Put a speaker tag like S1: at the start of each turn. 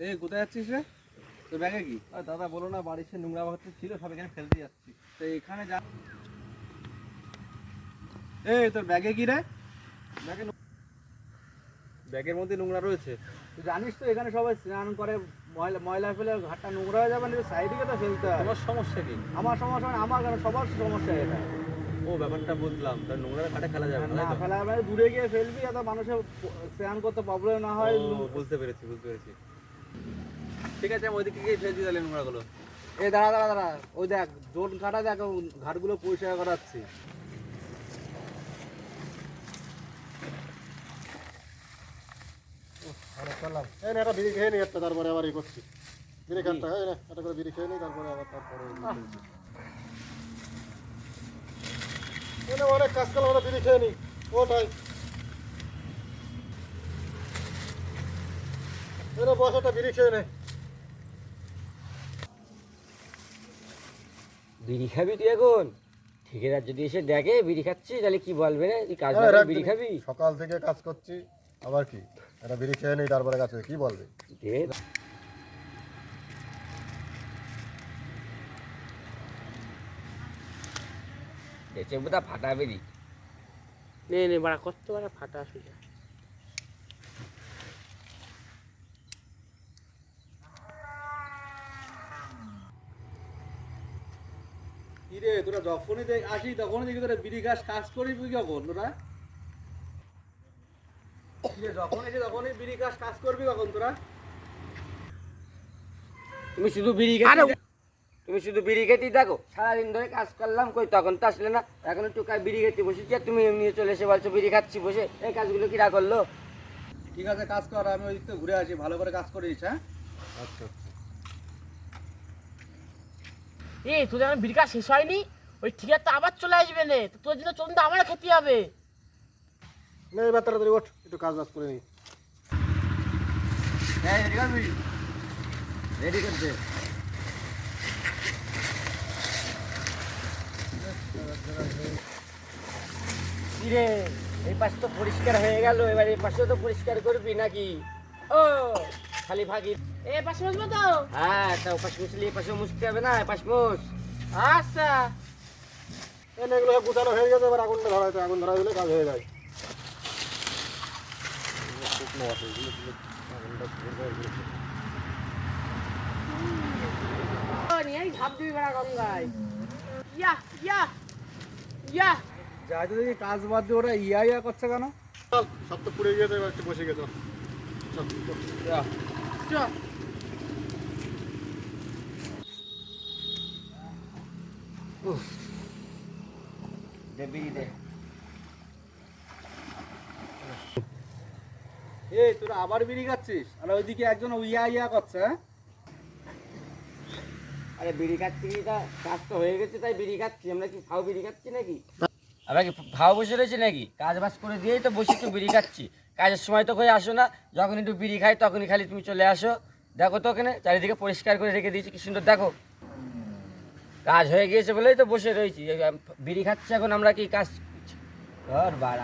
S1: এই কোথায় যাচ্ছিস রে? তোর ব্যাগে কি?
S2: দাদা বলো না, বাড়ির সে নোংরা ভর্তি ছিল, সব এখানে ফেলতে যাচ্ছি।
S1: তো এখানে যা। এই তোর ব্যাগে কি রে?
S2: ব্যাগের মধ্যে নোংরা রয়েছে।
S1: তুই জানিস তো এখানে সবাই স্নান করে, ময়লা ময়লা ফেলে ঘাটটা নোংরা হয়ে যাবে না, সাইডে তো ফেলতে হয়।
S2: তোমার সমস্যা কি?
S1: আমার সমস্যা মানে আমার কেন, সবার সমস্যা এটা।
S2: ও ব্যাপারটা বুঝলাম, তার নোংরা ঘাটে ফেলা যাবে না,
S1: না
S2: তাই তো?
S1: ফেলা যাবে না, দূরে গিয়ে ফেলবি, এত মানুষের স্নান করতে প্রবলেম না হয়।
S2: ও, বুঝতে পেরেছি। ঠিক আছে, আমি ওইদিকে গিয়ে ফেলছি তাহলে নোংরাগুলো।
S1: এই দাঁড়া দাঁড়া দাঁড়া, ওই দেখ ডোন কাটা, দেখ ঘাটগুলো পরিষ্কার করাচ্ছি।
S3: একটা বিড়ি খেয়ে নি একটা, তারপরে আবার করছি বিড়ি খাটটা, একটা করে বিড়ি খেয়ে নি, তারপরে অনেক কাজ করলাম, আমরা বিড়ি খেয়ে নি। ওটাই বসাটা বিড়ি খেয়ে নেই।
S4: বিড়ি খাবি তুই এখন? ঠিকাদার যদি এসে দেখে বিড়ি খাচ্ছি তাহলে কি বলবে না? তুই কাজ না করে বিড়ি খাবি?
S3: সকাল থেকে কাজ করছি, আবার কি একটা বিড়ি খেয়ে নেই, তারপরে কাজ কি বলবে?
S4: দেখছে বোধা ফাটা বিড়ি।
S5: নে বাড়া কত বাড়া ফাটা আসলে।
S1: কি রে তোরা যখনই আসি তখনই দেখি তোরা বিড়ি ঘাস কাজ করবি কখন তোরা? কি রে যখন এসে তখনই বিড়ি ঘাস কাজ করবি কখন তোরা?
S4: তুমি শুধু বিড়ি খেতে, তুমি শুধু বিড়ি খেতেই থাকো। সারাদিন ধরে কাজ করলাম, কই তখন তো আসলে না। এখন একটু বিড়ি খেতে বসেছি আর তুমি এমনি চলে এসে বলছো বিড়ি খাচ্ছি বসে। এই কাজগুলো কিরা করলো?
S1: ঠিক আছে কাজ কর, আমি ওই দিক থেকে ঘুরে আসি, ভালো করে কাজ করিস। হ্যাঁ
S3: আচ্ছা
S5: এই তোদের এখন বিড়ি খাওয়া শেষ হয়নি, ওই ঠিকার তো আবার চলে আসবে নে, তো তোর জন্য চলতে আমার খেতে হবে।
S3: না, এবার তাড়াতাড়ি ওঠ, একটু কাজ বাজ করে নি।
S1: হ্যাঁ রেডি করবি, রেডি করতে।
S4: কি রে, এই পাশ তো পরিষ্কার হয়ে গেল, এবার এই পাশেও তো পরিষ্কার করবি নাকি? ও খালি ফাঁকি।
S5: এ পাশে বসবো তো?
S4: হ্যাঁ, তা ওপাশ মুছলি এই পাশেও মুছতে হবে না? এপাশ মুছ।
S5: আচ্ছা
S3: এগুলো সব গুছানো হয়ে গেছে, এবার আগুনটা ধরাইতে, আগুন ধরাই দিলে কাজ হয়ে যায়।
S5: নিয়ে ঝাঁপ দিবি বাড়া গঙ্গায়। ইয়া ইয়া ইয়া
S1: যাই তো দেখি কাজ বাদ দিয়ে ওরা ইয়া ইয়া করছে কেন?
S3: চল, সব তো পুড়ে গিয়েছে, এবার একটু বসে গেছে। চল
S1: যা।
S5: চ
S4: দে বিড়ি দে।
S1: এই তোরা আবার বিড়ি খাচ্ছিস আর ওইদিকে একজন ইয়া ইয়া করছে। হ্যাঁ
S4: আরে বিড়ি খাচ্ছি কি, তা কাজ তো হয়ে গেছে তাই বিড়ি খাচ্ছি। আমরা কি ফাও বিড়ি খাচ্ছি নাকি? আমরা কি ফাও বসে রয়েছি নাকি? কাজ বাজ করে দিয়েই তো বসে একটু বিড়ি খাচ্ছি। কাজের সময় তো কই আসো না, যখন একটু বিড়ি খাই তখনই খালি তুমি চলে আসো। দেখো তো ওখানে চারিদিকে পরিষ্কার করে রেখে দিয়েছি কি সুন্দর, দেখো। কাজ হয়ে গিয়েছে বলেই তো বসে রয়েছি, বিড়ি খাচ্ছি এখন। আমরা কি কাজ ঘর বাড়া